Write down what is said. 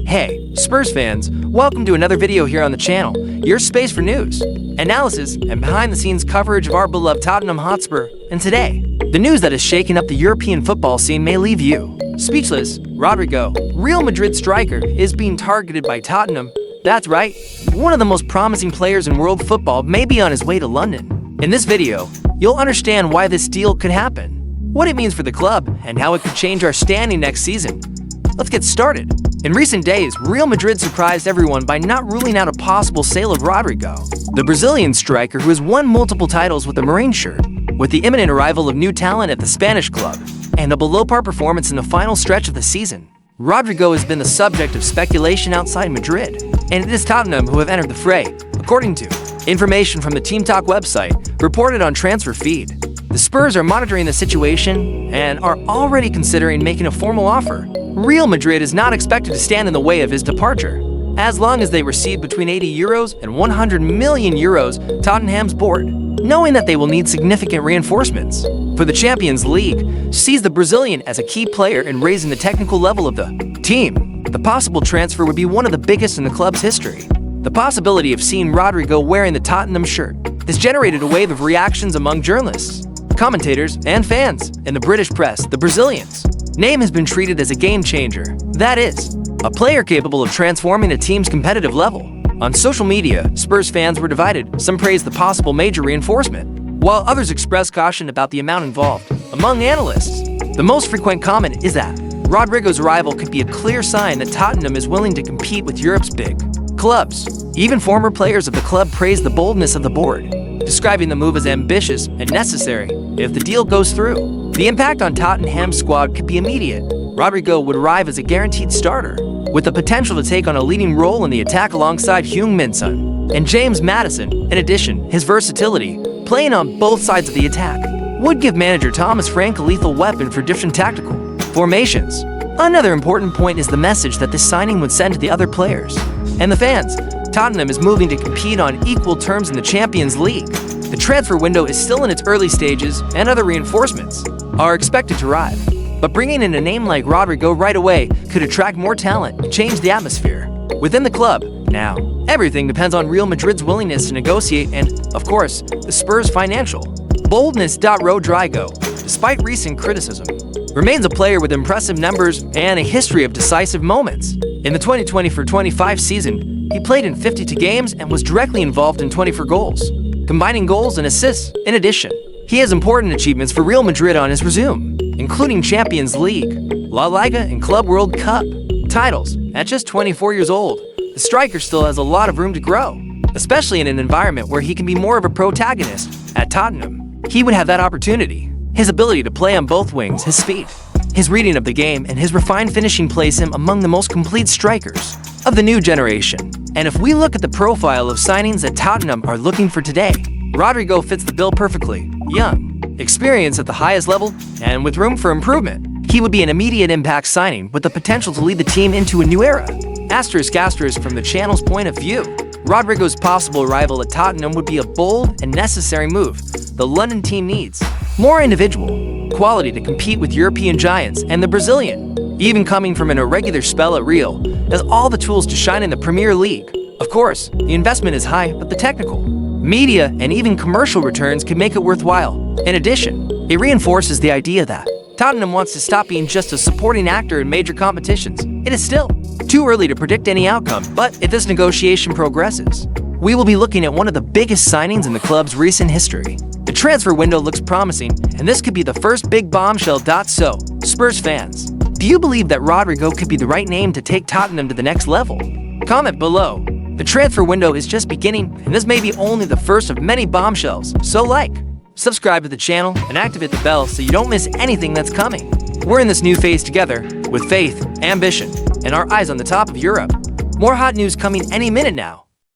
Hey, Spurs fans, welcome to another video here on the channel, your space for news, analysis, and behind-the-scenes coverage of our beloved Tottenham Hotspur. And today, the news that has shaken up the European football scene may leave you speechless. Rodrigo, Real Madrid striker, is being targeted by Tottenham. That's right, one of the most promising players in world football may be on his way to London. In this video, you'll understand why this deal could happen, what it means for the club, and how it could change our standing next season. Let's get started. In recent days, Real Madrid surprised everyone by not ruling out a possible sale of Rodrigo, the Brazilian striker who has won multiple titles with the Marine shirt. With the imminent arrival of new talent at the Spanish club and a below-par performance in the final stretch of the season, Rodrigo has been the subject of speculation outside Madrid, and it is Tottenham who have entered the fray, according to information from the Team Talk website reported on Transfer Feed. The Spurs are monitoring the situation and are already considering making a formal offer. Real Madrid is not expected to stand in the way of his departure. As long as they receive between €80 and €100 million, Tottenham's board, knowing that they will need significant reinforcements for the Champions League, sees the Brazilian as a key player in raising the technical level of the team. The possible transfer would be one of the biggest in the club's history. The possibility of seeing Rodrigo wearing the Tottenham shirt has generated a wave of reactions among journalists, commentators, and fans. In the British press, the Brazilian's name has been treated as a game changer. That is, a player capable of transforming a team's competitive level. On social media, Spurs fans were divided. Some praised the possible major reinforcement, while others expressed caution about the amount involved. Among analysts, the most frequent comment is that Rodrigo's arrival could be a clear sign that Tottenham is willing to compete with Europe's big clubs. Even former players of the club praised the boldness of the board, describing the move as ambitious and necessary if the deal goes through. The impact on Tottenham's squad could be immediate. Rodrigo would arrive as a guaranteed starter, with the potential to take on a leading role in the attack alongside Heung-min Son and James Maddison. In addition, his versatility, playing on both sides of the attack, would give manager Thomas Frank a lethal weapon for different tactical formations. Another important point is the message that this signing would send to the other players and the fans. Tottenham is moving to compete on equal terms in the Champions League. The transfer window is still in its early stages, and other reinforcements are expected to arrive. But bringing in a name like Rodrigo right away could attract more talent and change the atmosphere within the club. Now, everything depends on Real Madrid's willingness to negotiate and, of course, the Spurs' financial boldness. Rodrigo, despite recent criticism, remains a player with impressive numbers and a history of decisive moments. In the 2024-25 season, he played in 52 games and was directly involved in 24 goals, combining goals and assists. In addition, he has important achievements for Real Madrid on his resume, including Champions League, La Liga, and Club World Cup titles. At just 24 years old, the striker still has a lot of room to grow, especially in an environment where he can be more of a protagonist. At Tottenham, he would have that opportunity. His ability to play on both wings, his speed, his reading of the game, and his refined finishing place him among the most complete strikers of the new generation. And if we look at the profile of signings that Tottenham are looking for today, Rodrigo fits the bill perfectly. Young, experienced at the highest level, and with room for improvement, he would be an immediate impact signing with the potential to lead the team into a new era. Asterisk from the channel's point of view, Rodrigo's possible arrival at Tottenham would be a bold and necessary move. The London team needs more individual quality to compete with European giants, and the Brazilian, even coming from an irregular spell at Real, has all the tools to shine in the Premier League. Of course, the investment is high, but the technical, media, and even commercial returns could make it worthwhile. In addition, it reinforces the idea that Tottenham wants to stop being just a supporting actor in major competitions. It is still too early to predict any outcome, but if this negotiation progresses, we will be looking at one of the biggest signings in the club's recent history. The transfer window looks promising, and this could be the first big bombshell. So, Spurs fans, do you believe that Rodrigo could be the right name to take Tottenham to the next level? Comment below. The transfer window is just beginning, and this may be only the first of many bombshells. So subscribe to the channel, and activate the bell so you don't miss anything that's coming. We're in this new phase together, with faith, ambition, and our eyes on the top of Europe. More hot news coming any minute now.